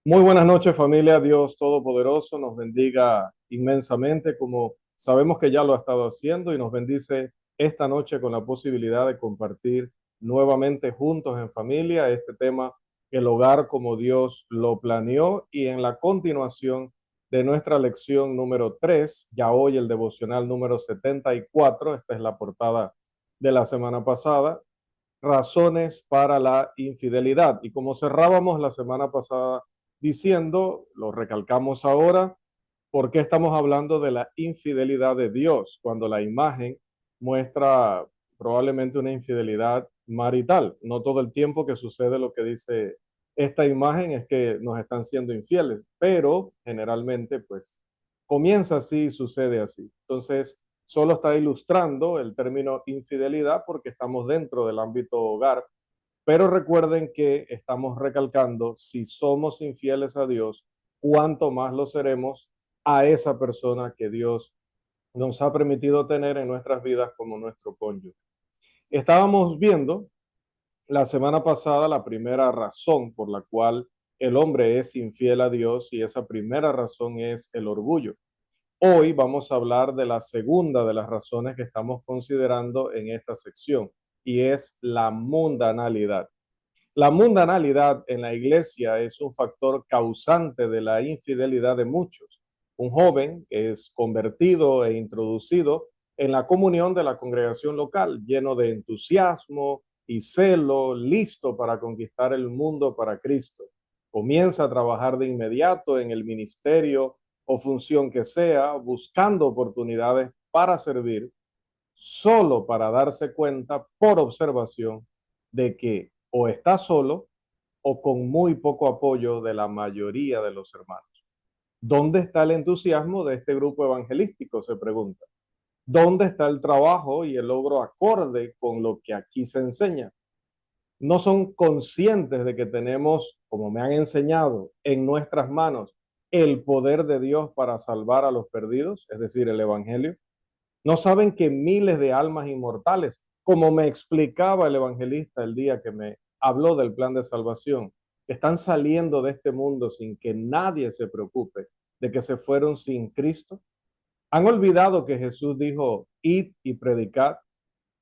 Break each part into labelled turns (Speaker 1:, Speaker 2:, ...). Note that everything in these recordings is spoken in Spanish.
Speaker 1: Muy buenas noches, familia. Dios Todopoderoso nos bendiga inmensamente, como sabemos que ya lo ha estado haciendo, y nos bendice esta noche con la posibilidad de compartir nuevamente juntos en familia este tema, el hogar como Dios lo planeó, y en la continuación de nuestra lección número 3, ya hoy el devocional número 74. Esta es la portada de la semana pasada: razones para la infidelidad. Y como cerrábamos la semana pasada diciendo, lo recalcamos ahora: ¿por qué estamos hablando de la infidelidad de Dios cuando la imagen muestra probablemente una infidelidad marital? No todo el tiempo que sucede lo que dice esta imagen es que nos están siendo infieles, pero generalmente pues comienza así y sucede así. Entonces, solo está ilustrando el término infidelidad porque estamos dentro del ámbito hogar, pero recuerden que estamos recalcando: si somos infieles a Dios, cuánto más lo seremos a esa persona que Dios nos ha permitido tener en nuestras vidas como nuestro cónyuge. Estábamos viendo la semana pasada la primera razón por la cual el hombre es infiel a Dios, y esa primera razón es el orgullo. Hoy vamos a hablar de la segunda de las razones que estamos considerando en esta sección, y es la mundanalidad. La mundanalidad en la iglesia es un factor causante de la infidelidad de muchos. Un joven es convertido e introducido en la comunión de la congregación local, lleno de entusiasmo y celo, listo para conquistar el mundo para Cristo. Comienza a trabajar de inmediato en el ministerio o función que sea, buscando oportunidades para servir, solo para darse cuenta por observación de que o está solo o con muy poco apoyo de la mayoría de los hermanos. ¿Dónde está el entusiasmo de este grupo evangelístico?, se pregunta. ¿Dónde está el trabajo y el logro acorde con lo que aquí se enseña? No son conscientes de que tenemos, como me han enseñado, en nuestras manos el poder de Dios para salvar a los perdidos, es decir, el evangelio. No saben que miles de almas inmortales, como me explicaba el evangelista el día que me habló del plan de salvación, están saliendo de este mundo sin que nadie se preocupe de que se fueron sin Cristo. Han olvidado que Jesús dijo: id y predicad.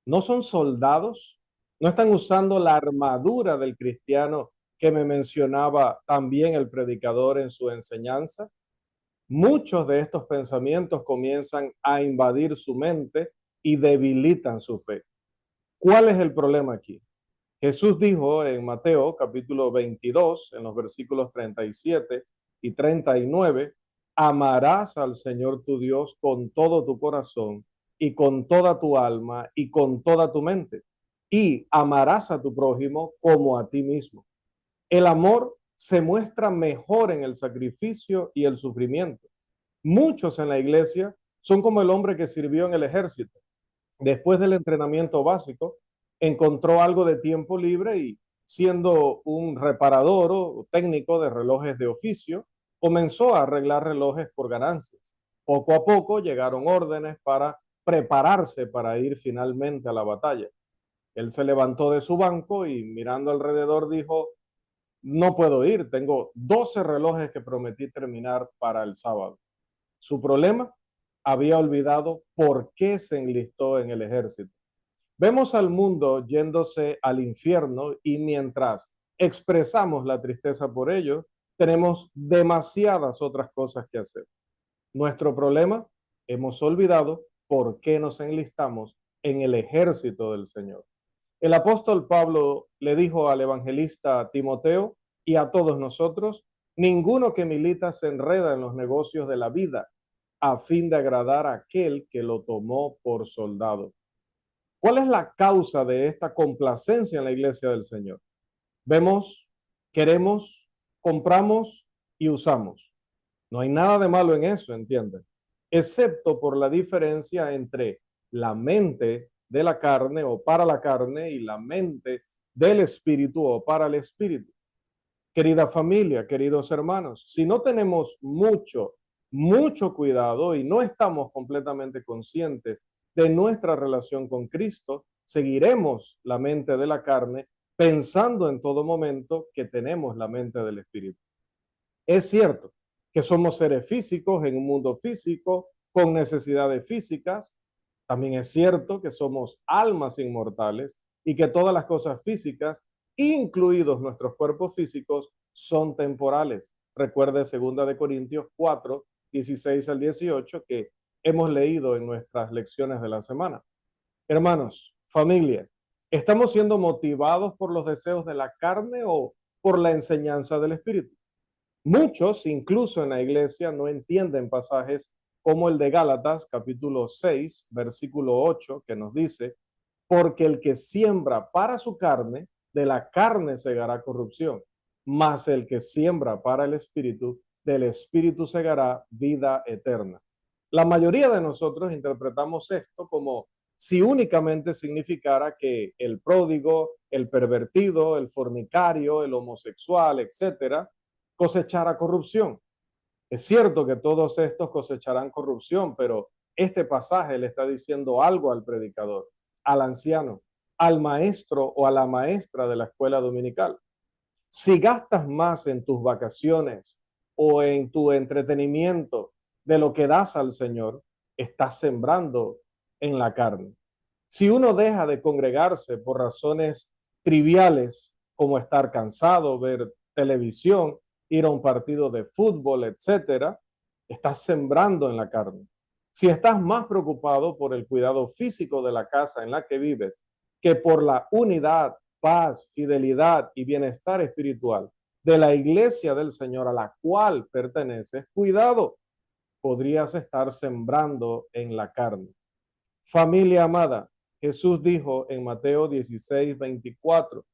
Speaker 1: No son soldados, no están usando la armadura del cristiano que me mencionaba también el predicador en su enseñanza. Muchos de estos pensamientos comienzan a invadir su mente y debilitan su fe. ¿Cuál es el problema aquí? Jesús dijo en Mateo capítulo 22, en los versículos 37 y 39: amarás al Señor tu Dios con todo tu corazón y con toda tu alma y con toda tu mente, y amarás a tu prójimo como a ti mismo. El amor se muestra mejor en el sacrificio y el sufrimiento. Muchos en la iglesia son como el hombre que sirvió en el ejército. Después del entrenamiento básico, encontró algo de tiempo libre y, siendo un reparador o técnico de relojes de oficio, comenzó a arreglar relojes por ganancias. Poco a poco llegaron órdenes para prepararse para ir finalmente a la batalla. Él se levantó de su banco y, mirando alrededor, dijo: no puedo ir, tengo 12 relojes que prometí terminar para el sábado. Su problema: había olvidado por qué se enlistó en el ejército. Vemos al mundo yéndose al infierno, y mientras expresamos la tristeza por ello, tenemos demasiadas otras cosas que hacer. Nuestro problema: hemos olvidado por qué nos enlistamos en el ejército del Señor. El apóstol Pablo le dijo al evangelista Timoteo y a todos nosotros: ninguno que milita se enreda en los negocios de la vida a fin de agradar a aquel que lo tomó por soldado. ¿Cuál es la causa de esta complacencia en la iglesia del Señor? Vemos, queremos, compramos y usamos. No hay nada de malo en eso, ¿entienden? Excepto por la diferencia entre la mente de la carne o para la carne y la mente del espíritu o para el espíritu. Querida familia, queridos hermanos, si no tenemos mucho cuidado y no estamos completamente conscientes de nuestra relación con Cristo, seguiremos la mente de la carne pensando en todo momento que tenemos la mente del Espíritu. Es cierto que somos seres físicos en un mundo físico, con necesidades físicas. También es cierto que somos almas inmortales y que todas las cosas físicas, incluidos nuestros cuerpos físicos, son temporales. Recuerde 2 Corintios 4, 16 al 18, que hemos leído en nuestras lecciones de la semana. Hermanos, familia, ¿estamos siendo motivados por los deseos de la carne o por la enseñanza del Espíritu? Muchos, incluso en la iglesia, no entienden pasajes como el de Gálatas, capítulo 6, versículo 8, que nos dice, porque el que siembra para su carne, de la carne segará corrupción, mas el que siembra para el espíritu, del espíritu segará vida eterna. La mayoría de nosotros interpretamos esto como si únicamente significara que el pródigo, el pervertido, el fornicario, el homosexual, etcétera, cosechara corrupción. Es cierto que todos estos cosecharán corrupción, pero este pasaje le está diciendo algo al predicador, al anciano, al maestro o a la maestra de la escuela dominical. Si gastas más en tus vacaciones o en tu entretenimiento de lo que das al Señor, estás sembrando en la carne. Si uno deja de congregarse por razones triviales como estar cansado, ver televisión, ir a un partido de fútbol, etcétera, estás sembrando en la carne. Si estás más preocupado por el cuidado físico de la casa en la que vives que por la unidad, paz, fidelidad y bienestar espiritual de la iglesia del Señor a la cual perteneces, cuidado, podrías estar sembrando en la carne. Familia amada, Jesús dijo en Mateo 16:24,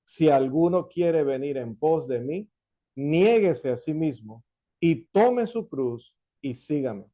Speaker 1: si alguno quiere venir en pos de mí, niéguese a sí mismo y tome su cruz y sígame.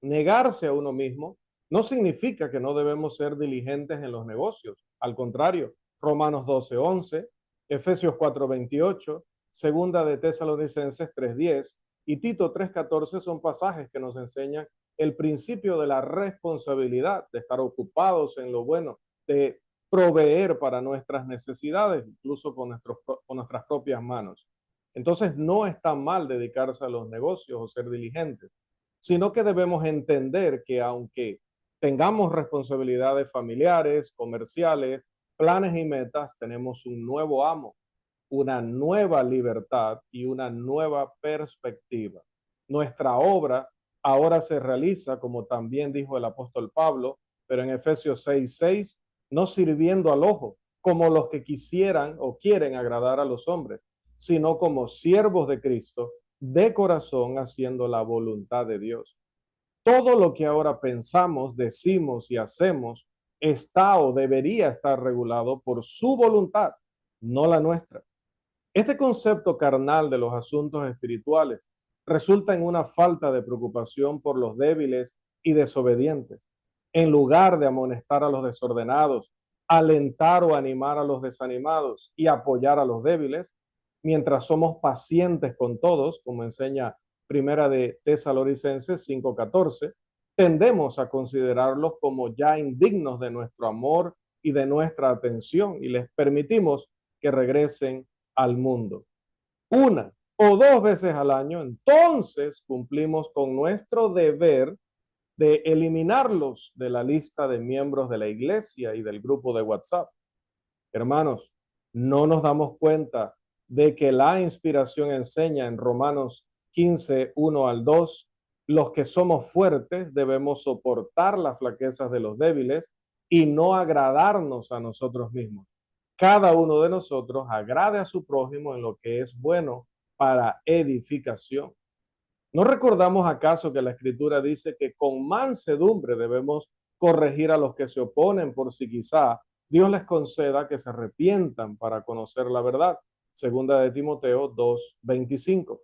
Speaker 1: Negarse a uno mismo no significa que no debemos ser diligentes en los negocios. Al contrario, Romanos 12:11, Efesios 4:28, Segunda de Tesalonicenses 3:10 y Tito 3:14 son pasajes que nos enseñan el principio de la responsabilidad, de estar ocupados en lo bueno, de proveer para nuestras necesidades, incluso con nuestras propias manos. Entonces, no está mal dedicarse a los negocios o ser diligentes, sino que debemos entender que aunque tengamos responsabilidades familiares, comerciales, planes y metas, tenemos un nuevo amo, una nueva libertad y una nueva perspectiva. Nuestra obra ahora se realiza, como también dijo el apóstol Pablo, pero en Efesios 6:6, no sirviendo al ojo, como los que quisieran o quieren agradar a los hombres, sino como siervos de Cristo, de corazón haciendo la voluntad de Dios. Todo lo que ahora pensamos, decimos y hacemos está o debería estar regulado por su voluntad, no la nuestra. Este concepto carnal de los asuntos espirituales resulta en una falta de preocupación por los débiles y desobedientes. En lugar de amonestar a los desordenados, alentar o animar a los desanimados y apoyar a los débiles, mientras somos pacientes con todos, como enseña Primera de Tesalonicenses 5:14, tendemos a considerarlos como ya indignos de nuestro amor y de nuestra atención y les permitimos que regresen al mundo. Una o dos veces al año, entonces cumplimos con nuestro deber de eliminarlos de la lista de miembros de la iglesia y del grupo de WhatsApp. Hermanos, no nos damos cuenta de que la inspiración enseña en Romanos 15:1 al 2, los que somos fuertes debemos soportar las flaquezas de los débiles y no agradarnos a nosotros mismos. Cada uno de nosotros agrade a su prójimo en lo que es bueno para edificación. ¿No recordamos acaso que la Escritura dice que con mansedumbre debemos corregir a los que se oponen por si quizá Dios les conceda que se arrepientan para conocer la verdad? Segunda de Timoteo 2:25.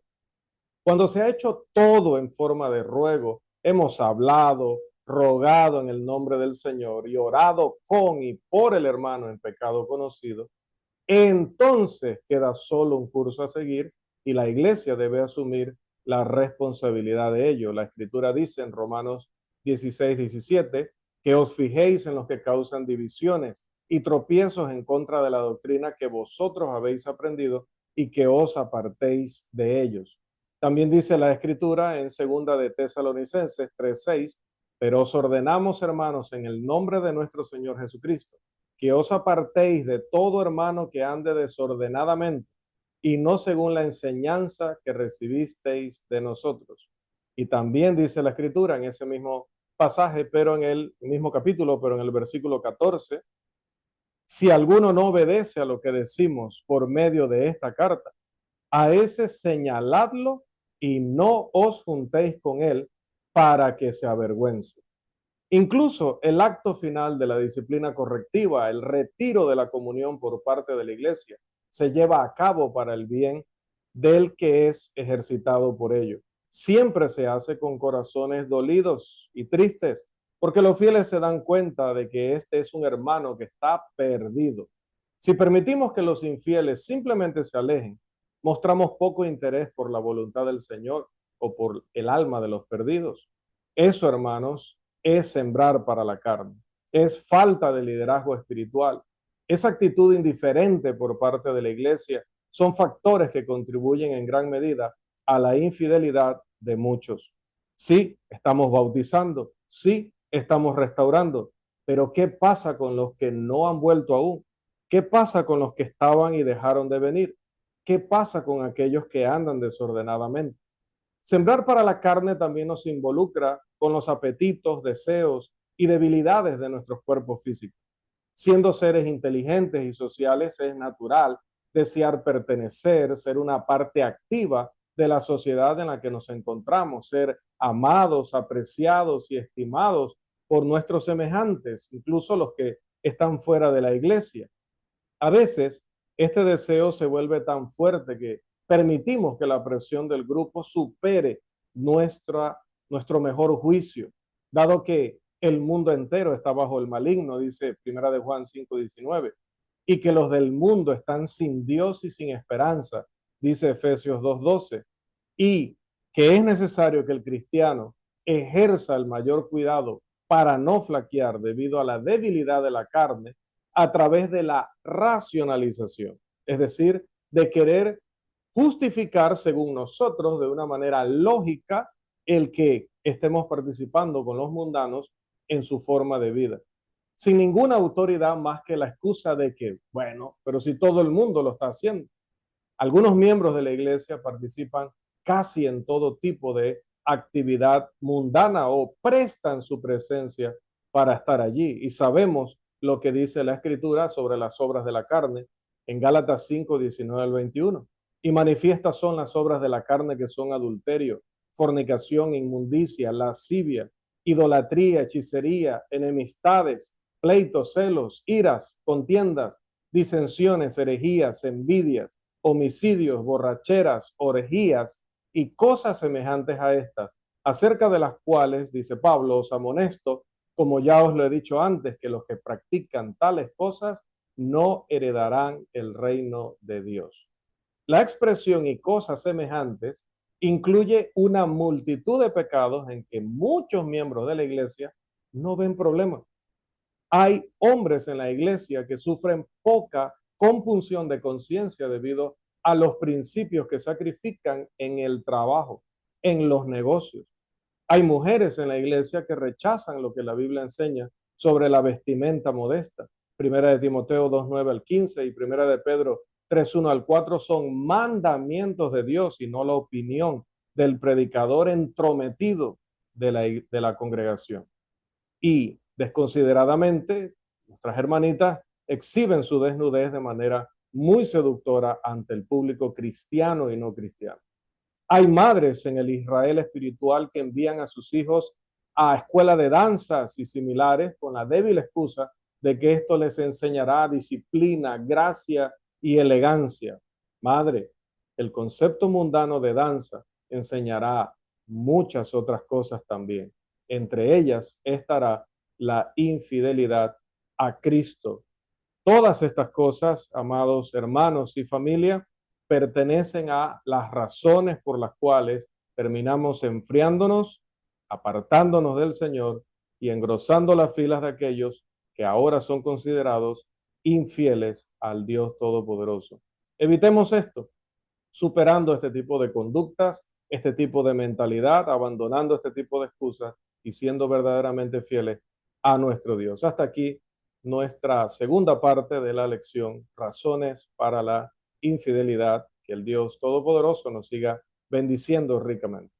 Speaker 1: Cuando se ha hecho todo en forma de ruego, hemos hablado, rogado en el nombre del Señor y orado con y por el hermano en pecado conocido, entonces queda solo un curso a seguir y la iglesia debe asumir la responsabilidad de ello. La escritura dice en Romanos 16:17 que os fijéis en los que causan divisiones y tropiezos en contra de la doctrina que vosotros habéis aprendido y que os apartéis de ellos. También dice la Escritura en segunda de Tesalonicenses 3:6, pero os ordenamos, hermanos, en el nombre de nuestro Señor Jesucristo, que os apartéis de todo hermano que ande desordenadamente y no según la enseñanza que recibisteis de nosotros. Y también dice la Escritura en ese mismo pasaje, pero en el mismo capítulo, pero en el versículo 14, si alguno no obedece a lo que decimos por medio de esta carta, a ese señaladlo y no os juntéis con él para que se avergüence. Incluso el acto final de la disciplina correctiva, el retiro de la comunión por parte de la iglesia, se lleva a cabo para el bien del que es ejercitado por ello. Siempre se hace con corazones dolidos y tristes, porque los fieles se dan cuenta de que este es un hermano que está perdido. Si permitimos que los infieles simplemente se alejen, mostramos poco interés por la voluntad del Señor o por el alma de los perdidos. Eso, hermanos, es sembrar para la carne, es falta de liderazgo espiritual, esa actitud indiferente por parte de la iglesia son factores que contribuyen en gran medida a la infidelidad de muchos. Sí, estamos bautizando, sí, estamos restaurando, pero ¿qué pasa con los que no han vuelto aún? ¿Qué pasa con los que estaban y dejaron de venir? ¿Qué pasa con aquellos que andan desordenadamente? Sembrar para la carne también nos involucra con los apetitos, deseos y debilidades de nuestros cuerpos físicos. Siendo seres inteligentes y sociales, es natural desear pertenecer, ser una parte activa de la sociedad en la que nos encontramos, ser amados, apreciados y estimados por nuestros semejantes, incluso los que están fuera de la iglesia. A veces, este deseo se vuelve tan fuerte que permitimos que la presión del grupo supere nuestro mejor juicio, dado que el mundo entero está bajo el maligno, dice Primera de Juan 5:19, y que los del mundo están sin Dios y sin esperanza, dice Efesios 2:12, y que es necesario que el cristiano ejerza el mayor cuidado para no flaquear debido a la debilidad de la carne a través de la racionalización, es decir, de querer justificar según nosotros de una manera lógica el que estemos participando con los mundanos en su forma de vida, sin ninguna autoridad más que la excusa de que, bueno, pero si todo el mundo lo está haciendo. Algunos miembros de la iglesia participan casi en todo tipo de actividad mundana o prestan su presencia para estar allí. Y sabemos lo que dice la Escritura sobre las obras de la carne en Gálatas 5:19-21. Y manifiestas son las obras de la carne, que son adulterio, fornicación, inmundicia, lascivia, idolatría, hechicería, enemistades, pleitos, celos, iras, contiendas, disensiones, herejías, envidias, homicidios, borracheras, orgías y cosas semejantes a estas, acerca de las cuales, dice Pablo, os amonesto, como ya os lo he dicho antes, que los que practican tales cosas no heredarán el reino de Dios. La expresión y cosas semejantes incluye una multitud de pecados en que muchos miembros de la iglesia no ven problema. Hay hombres en la iglesia que sufren poca compunción de conciencia debido a los principios que sacrifican en el trabajo, en los negocios. Hay mujeres en la iglesia que rechazan lo que la Biblia enseña sobre la vestimenta modesta. Primera de Timoteo 2:9-15 y Primera de Pedro 3:1-4 son mandamientos de Dios y no la opinión del predicador entrometido de la congregación. Y desconsideradamente, nuestras hermanitas exhiben su desnudez de manera muy seductora ante el público cristiano y no cristiano. Hay madres en el Israel espiritual que envían a sus hijos a escuela de danzas y similares con la débil excusa de que esto les enseñará disciplina, gracia y elegancia. Madre, el concepto mundano de danza enseñará muchas otras cosas también. Entre ellas estará la infidelidad a Cristo. Todas estas cosas, amados hermanos y familia, pertenecen a las razones por las cuales terminamos enfriándonos, apartándonos del Señor y engrosando las filas de aquellos que ahora son considerados infieles al Dios Todopoderoso. Evitemos esto, superando este tipo de conductas este tipo de mentalidad, abandonando este tipo de excusas y siendo verdaderamente fieles a nuestro Dios. Hasta aquí nuestra segunda parte de la lección, razones para la infidelidad. Que el Dios Todopoderoso nos siga bendiciendo ricamente.